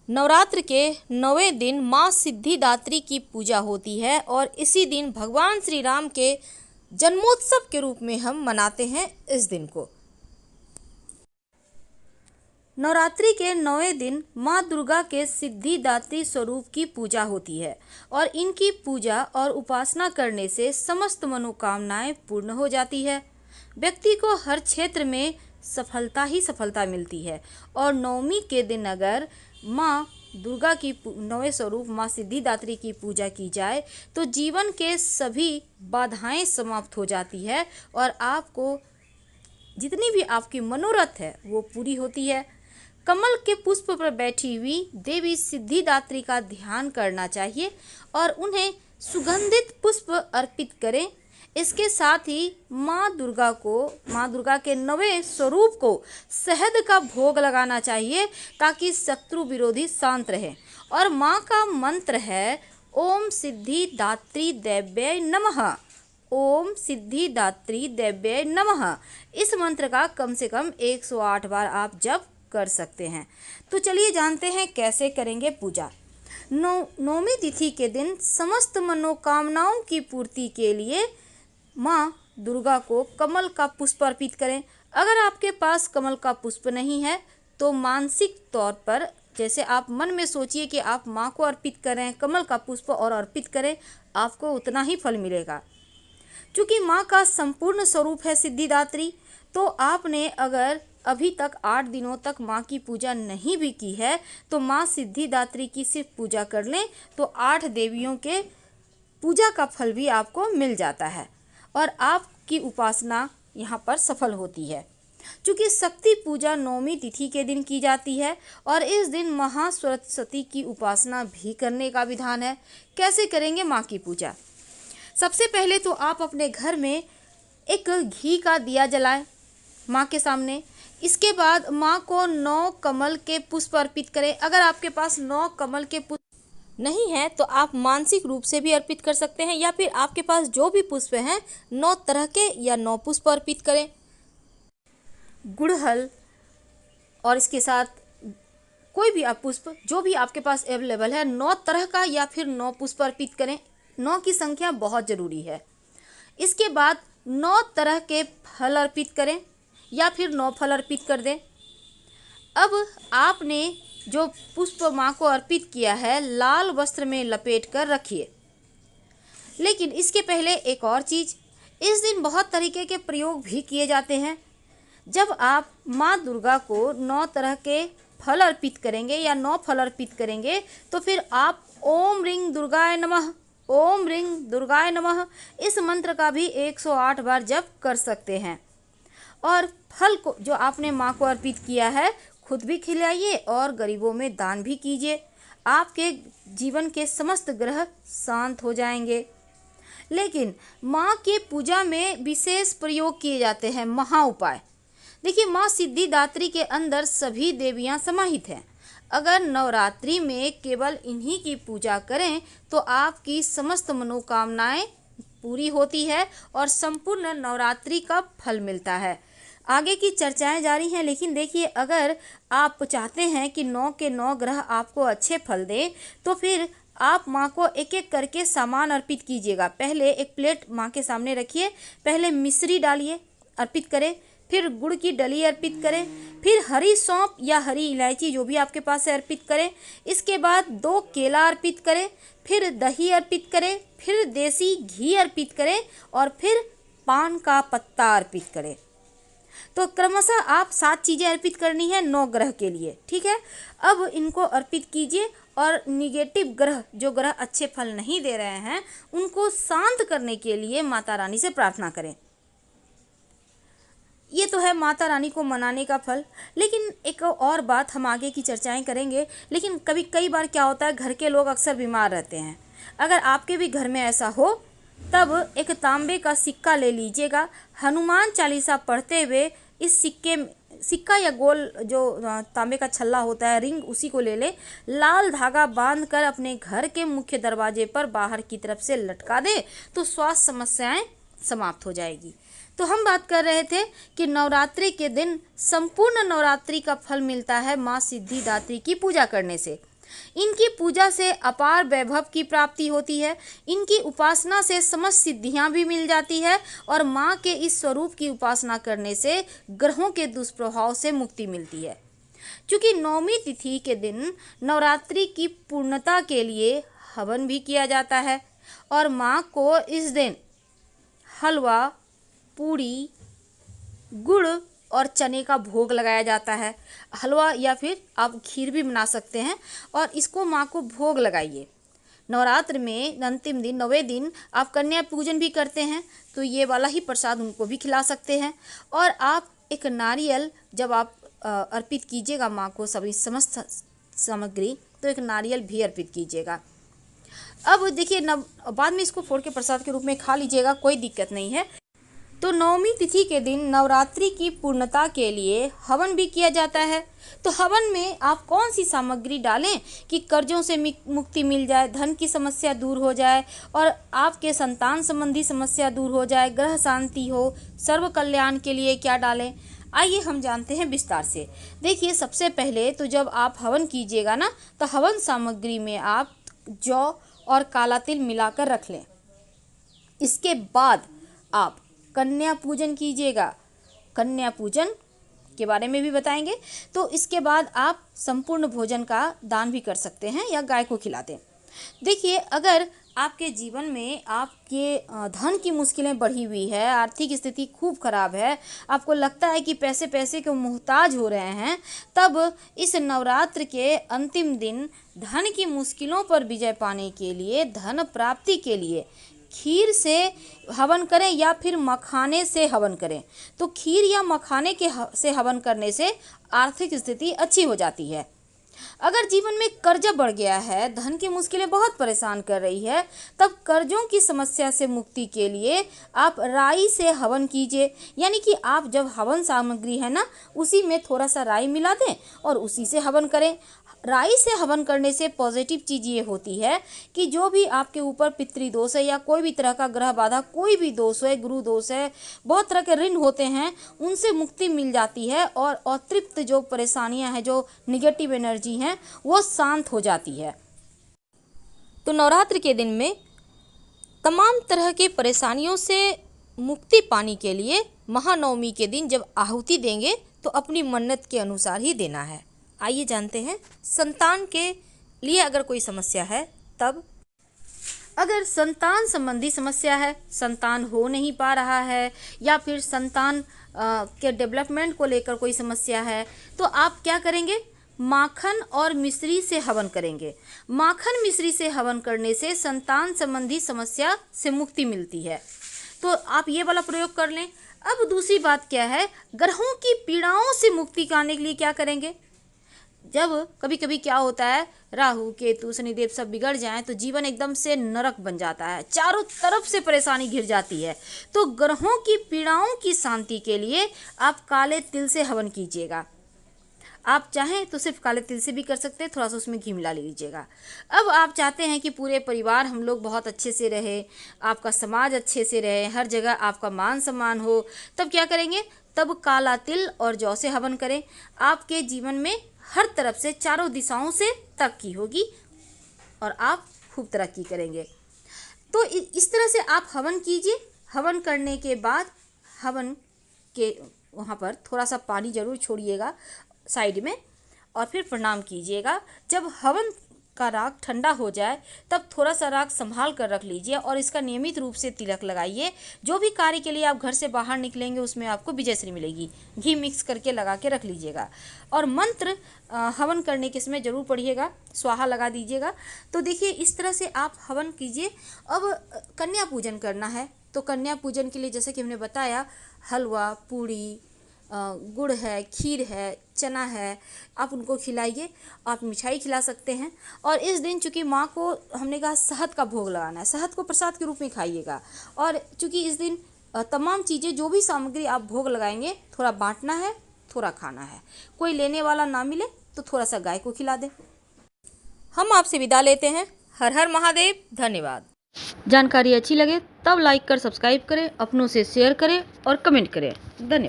नवरात्र के 9वें दिन माँ सिद्धिदात्री की पूजा होती है और इसी दिन भगवान श्री राम के जन्मोत्सव के रूप में हम मनाते हैं इस दिन को। नवरात्रि के 9वें दिन माँ दुर्गा के सिद्धिदात्री स्वरूप की पूजा होती है और इनकी पूजा और उपासना करने से समस्त मनोकामनाएं पूर्ण हो जाती है। व्यक्ति को हर क्षेत्र में सफलता ही सफलता मिलती है और नवमी के दिन अगर माँ दुर्गा की 9वें स्वरूप माँ सिद्धिदात्री की पूजा की जाए तो जीवन के सभी बाधाएं समाप्त हो जाती है और आपको जितनी भी आपकी मनोरथ है वो पूरी होती है। कमल के पुष्प पर बैठी हुई देवी सिद्धिदात्री का ध्यान करना चाहिए और उन्हें सुगंधित पुष्प अर्पित करें। इसके साथ ही माँ दुर्गा के 9वें स्वरूप को शहद का भोग लगाना चाहिए ताकि शत्रु विरोधी शांत रहे। और माँ का मंत्र है ओम सिद्धिदात्री देव्यै नमः, ओम सिद्धिदात्री देव्यै नमः। इस मंत्र का कम से कम 108 बार आप जप कर सकते हैं। तो चलिए जानते हैं कैसे करेंगे पूजा। नौमी तिथि के दिन समस्त मनोकामनाओं की पूर्ति के लिए माँ दुर्गा को कमल का पुष्प अर्पित करें। अगर आपके पास कमल का पुष्प नहीं है तो मानसिक तौर पर जैसे आप मन में सोचिए कि आप माँ को अर्पित करें कमल का पुष्प और अर्पित करें, आपको उतना ही फल मिलेगा। क्योंकि माँ का संपूर्ण स्वरूप है सिद्धिदात्री, तो आपने अगर अभी तक 8 दिनों तक माँ की पूजा नहीं भी की है तो माँ सिद्धिदात्री की सिर्फ पूजा कर लें तो 8 देवियों के पूजा का फल भी आपको मिल जाता है और आपकी उपासना यहाँ पर सफल होती है। क्योंकि शक्ति पूजा 9वीं तिथि के दिन की जाती है और इस दिन महासरस्वती की उपासना भी करने का विधान है। कैसे करेंगे माँ की पूजा? सबसे पहले तो आप अपने घर में एक घी का दिया जलाएं माँ के सामने। इसके बाद माँ को 9 कमल के पुष्प अर्पित करें। अगर आपके पास 9 कमल के पुष्प नहीं है तो आप मानसिक रूप से भी अर्पित कर सकते हैं या फिर आपके पास जो भी पुष्प हैं 9 तरह के या 9 पुष्प अर्पित करें। गुड़हल और इसके साथ कोई भी आप पुष्प जो भी आपके पास अवेलेबल है 9 तरह का या फिर 9 पुष्प अर्पित करें। 9 की संख्या बहुत ज़रूरी है। इसके बाद 9 तरह के फल अर्पित करें या फिर 9 फल अर्पित कर दें। अब आपने जो पुष्प माँ को अर्पित किया है लाल वस्त्र में लपेट कर रखिए। लेकिन इसके पहले एक और चीज़, इस दिन बहुत तरीके के प्रयोग भी किए जाते हैं। जब आप माँ दुर्गा को 9 तरह के फल अर्पित करेंगे या 9 फल अर्पित करेंगे तो फिर आप ओम रिंग दुर्गाय नमः, ओम रिंग दुर्गाय नमः इस मंत्र का भी 108 बार जप कर सकते हैं। और फल को जो आपने माँ को अर्पित किया है खुद भी खिलाइए और गरीबों में दान भी कीजिए। आपके जीवन के समस्त ग्रह शांत हो जाएंगे। लेकिन माँ के पूजा में विशेष प्रयोग किए जाते हैं महा उपाय। देखिए, माँ सिद्धिदात्री के अंदर सभी देवियाँ समाहित हैं। अगर नवरात्रि में केवल इन्हीं की पूजा करें तो आपकी समस्त मनोकामनाएं पूरी होती है और संपूर्ण नवरात्रि का फल मिलता है। आगे की चर्चाएं जारी हैं, लेकिन देखिए, अगर आप चाहते हैं कि 9 के 9 ग्रह आपको अच्छे फल दें तो फिर आप माँ को एक एक करके सामान अर्पित कीजिएगा। पहले एक प्लेट माँ के सामने रखिए, पहले मिश्री डालिए, अर्पित करें, फिर गुड़ की डली अर्पित करें, फिर हरी सौंफ या हरी इलायची जो भी आपके पास है अर्पित करें। इसके बाद 2 केला अर्पित करें, फिर दही अर्पित करें, फिर देसी घी अर्पित करें और फिर पान का पत्ता अर्पित करें। तो क्रमशः आप 7 चीज़ें अर्पित करनी है 9 ग्रह के लिए, ठीक है। अब इनको अर्पित कीजिए और निगेटिव ग्रह जो ग्रह अच्छे फल नहीं दे रहे हैं उनको शांत करने के लिए माता रानी से प्रार्थना करें। ये तो है माता रानी को मनाने का फल। लेकिन एक और बात हम आगे की चर्चाएं करेंगे। लेकिन कई बार क्या होता है, घर के लोग अक्सर बीमार रहते हैं। अगर आपके भी घर में ऐसा हो तब एक तांबे का सिक्का ले लीजिएगा। हनुमान चालीसा पढ़ते हुए इस सिक्का या गोल जो तांबे का छल्ला होता है रिंग, उसी को ले लें, लाल धागा बांधकर अपने घर के मुख्य दरवाजे पर बाहर की तरफ से लटका दें तो स्वास्थ्य समस्याएं समाप्त हो जाएगी। तो हम बात कर रहे थे कि नवरात्रि के दिन संपूर्ण नवरात्रि का फल मिलता है माँ सिद्धिदात्री की पूजा करने से। इनकी पूजा से अपार वैभव की प्राप्ति होती है। इनकी उपासना से समस्त सिद्धियां भी मिल जाती है और माँ के इस स्वरूप की उपासना करने से ग्रहों के दुष्प्रभाव से मुक्ति मिलती है। क्योंकि नवमी तिथि के दिन नवरात्रि की पूर्णता के लिए हवन भी किया जाता है और माँ को इस दिन हलवा, पूड़ी, गुड़ और चने का भोग लगाया जाता है। हलवा या फिर आप खीर भी बना सकते हैं और इसको माँ को भोग लगाइए। नवरात्र में अंतिम दिन 9वें दिन आप कन्या पूजन भी करते हैं तो ये वाला ही प्रसाद उनको भी खिला सकते हैं। और आप एक नारियल जब आप अर्पित कीजिएगा माँ को सभी समस्त सामग्री, तो एक नारियल भी अर्पित कीजिएगा। अब देखिए बाद में इसको फोड़ के प्रसाद के रूप में खा लीजिएगा, कोई दिक्कत नहीं है। तो नवमी तिथि के दिन नवरात्रि की पूर्णता के लिए हवन भी किया जाता है। तो हवन में आप कौन सी सामग्री डालें कि कर्जों से मुक्ति मिल जाए, धन की समस्या दूर हो जाए और आपके संतान संबंधी समस्या दूर हो जाए, ग्रह शांति हो, सर्व कल्याण के लिए क्या डालें, आइए हम जानते हैं विस्तार से। देखिए सबसे पहले तो जब आप हवन कीजिएगा ना, तो हवन सामग्री में आप जौ और काला तिल मिलाकर रख लें। इसके बाद आप कन्या पूजन कीजिएगा। कन्या पूजन के बारे में भी बताएंगे। तो इसके बाद आप संपूर्ण भोजन का दान भी कर सकते हैं या गाय को खिला दें। देखिए अगर आपके जीवन में आपके धन की मुश्किलें बढ़ी हुई है, आर्थिक स्थिति खूब खराब है, आपको लगता है कि पैसे के मोहताज हो रहे हैं, तब इस नवरात्र के अंतिम दिन धन की मुश्किलों पर विजय पाने के लिए, धन प्राप्ति के लिए खीर से हवन करें या फिर मखाने से हवन करें। तो खीर या मखाने से हवन करने से आर्थिक स्थिति अच्छी हो जाती है। अगर जीवन में कर्जा बढ़ गया है, धन की मुश्किलें बहुत परेशान कर रही है, तब कर्जों की समस्या से मुक्ति के लिए आप राई से हवन कीजिए। यानी कि आप जब हवन सामग्री है ना, उसी में थोड़ा सा राई मिला दें और उसी से हवन करें। राई से हवन करने से पॉजिटिव चीज़ ये होती है कि जो भी आपके ऊपर पितृदोष है या कोई भी तरह का ग्रह बाधा, कोई भी दोष है, गुरु दोष है, बहुत तरह के ऋण होते हैं, उनसे मुक्ति मिल जाती है और अतृप्त जो परेशानियां हैं, जो निगेटिव एनर्जी हैं, वो शांत हो जाती है। तो नवरात्र के दिन में तमाम तरह के परेशानियों से मुक्ति पाने के लिए महानवमी के दिन जब आहुति देंगे तो अपनी मन्नत के अनुसार ही देना है। आइए जानते हैं संतान के लिए अगर कोई समस्या है तब। अगर संतान संबंधी समस्या है, संतान हो नहीं पा रहा है या फिर संतान के डेवलपमेंट को लेकर कोई समस्या है, तो आप क्या करेंगे? माखन और मिश्री से हवन करेंगे। माखन मिश्री से हवन करने से संतान संबंधी समस्या से मुक्ति मिलती है। तो आप ये वाला प्रयोग कर लें। अब दूसरी बात क्या है, ग्रहों की पीड़ाओं से मुक्ति पाने के लिए क्या करेंगे? जब कभी कभी क्या होता है, राहु केतु शनिदेव सब बिगड़ जाएं तो जीवन एकदम से नरक बन जाता है, चारों तरफ से परेशानी घिर जाती है। तो ग्रहों की पीड़ाओं की शांति के लिए आप काले तिल से हवन कीजिएगा। आप चाहें तो सिर्फ काले तिल से भी कर सकते हैं, थोड़ा सा उसमें घी मिला लीजिएगा। अब आप चाहते हैं कि पूरे परिवार हम लोग बहुत अच्छे से रहे, आपका समाज अच्छे से रहे, हर जगह आपका मान सम्मान हो, तब क्या करेंगे? तब काला तिल और जौ से हवन करें। आपके जीवन में हर तरफ से, चारों दिशाओं से तरक्की होगी और आप खूब तरक्की करेंगे। तो इस तरह से आप हवन कीजिए। हवन करने के बाद हवन के वहाँ पर थोड़ा सा पानी जरूर छोड़िएगा साइड में और फिर प्रणाम कीजिएगा। जब हवन का राग ठंडा हो जाए तब थोड़ा सा राग संभाल कर रख लीजिए और इसका नियमित रूप से तिलक लगाइए। जो भी कार्य के लिए आप घर से बाहर निकलेंगे उसमें आपको विजयश्री मिलेगी। घी मिक्स करके लगा के रख लीजिएगा और मंत्र हवन करने के समय जरूर पढ़िएगा, स्वाहा लगा दीजिएगा। तो देखिए इस तरह से आप हवन कीजिए। अब कन्या पूजन करना है, तो कन्या पूजन के लिए जैसे कि हमने बताया, हलवा, पूड़ी, गुड़ है, खीर है, चना है, आप उनको खिलाइए। आप मिठाई खिला सकते हैं। और इस दिन चूँकि माँ को हमने कहा शहद का भोग लगाना है, शहद को प्रसाद के रूप में खाइएगा। और चूँकि इस दिन तमाम चीज़ें, जो भी सामग्री आप भोग लगाएंगे, थोड़ा बांटना है, थोड़ा खाना है। कोई लेने वाला ना मिले तो थोड़ा सा गाय को खिला दें। हम आपसे विदा लेते हैं। हर हर महादेव। धन्यवाद। जानकारी अच्छी लगे तब लाइक कर सब्सक्राइब करें, अपनों से शेयर करें और कमेंट करें। धन्यवाद।